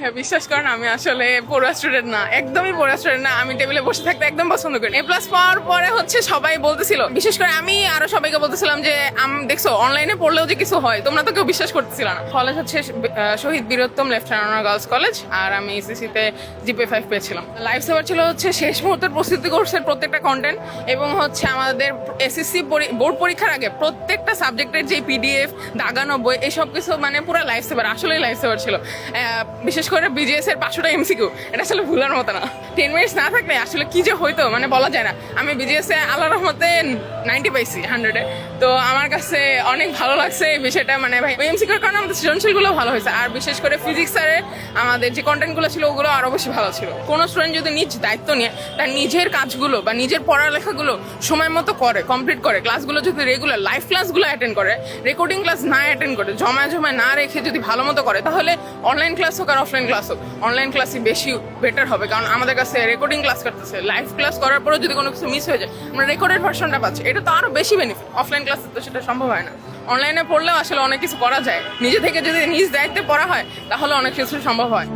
হ্যাঁ, বিশ্বাস করেন আমি আসলে পড়ুয়া স্টুডেন্ট না, একদমই পড়ুয়া স্টুডেন্ট না। আমি টেবিলে বসে থাকতে একদম পছন্দ করি। A+ পাওয়ার পরে হচ্ছে সবাই বলতেছিল, বিশেষ করে আমি আরো সবাইকে বলতেছিলাম যে দেখছো অনলাইনে পড়লেও যে কিছু হয়, তোমরা তো কেউ বিশ্বাস করতেছিল না। কলেজ হচ্ছে শহীদ Bir Uttom lieutenant honour girls college, আর আমি এসএসসি তে GPA 5 পেয়েছিলাম। লাইফ সেভার ছিল হচ্ছে শেষ মুহূর্তের প্রস্তুতি কোর্সের প্রত্যেকটা কন্টেন্ট, এবং হচ্ছে আমাদের এসএসসি বোর্ড পরীক্ষার আগে প্রত্যেকটা সাবজেক্টের যে PDF দাগানো বই, এসব কিছু মানে পুরো লাইফ সেভার, আসলেই লাইফ সেভার ছিল। বিশেষ করে BGS এর 500টা MCQ, এটা আসলে ভুলার মতো না। 10 মিনিটস না থাকলে আসলে কি যে হইতো মানে বলা যায় না। আমি BGS এ আল্লাহর রহমতে 90 পাইছি 100-এ, তো আমার কাছে অনেক ভালো লাগছে এই বিষয়টা। মানে ভাই ওই MCQ এর কারণে আমাদের সৃজনশীলগুলো ভালো হয়েছে, আর বিশেষ করে ফিজিক্স স্যারের আমাদের যে কন্টেন্টগুলো ছিল ওগুলো আরো বেশি ভালো ছিল। কোনো স্টুডেন্ট যদি নিজ দায়িত্ব নিয়ে তার নিজের কাজগুলো বা নিজের পড়ালেখাগুলো সময় মতো করে, কমপ্লিট করে, ক্লাসগুলো যদি রেগুলার লাইভ ক্লাসগুলো অ্যাটেন্ড করে, রেকর্ডিং ক্লাস না অ্যাটেন্ড করে, জমায় না রেখে যদি ভালো মতো করে, তাহলে অনলাইন ক্লাস হোক আর অফলাইন ক্লাস হোক, অনলাইন ক্লাসই বেশি বেটার হবে। কারণ আমাদের কাছে রেকর্ডিং ক্লাস করতেছে, লাইভ ক্লাস করার পরেও যদি কোনো কিছু মিস হয়ে যায় আমরা রেকর্ডেড ভার্সনটা পাচ্ছি, এটা তো আরো বেশি বেনিফিট। অফলাইন ক্লাসে তো সেটা সম্ভব হয় না। অনলাইনে পড়লেও আসলে অনেক কিছু করা যায়, নিজে থেকে যদি নিজ দায়িত্বে পড়া হয় তাহলে অনেক কিছু সম্ভব হয়।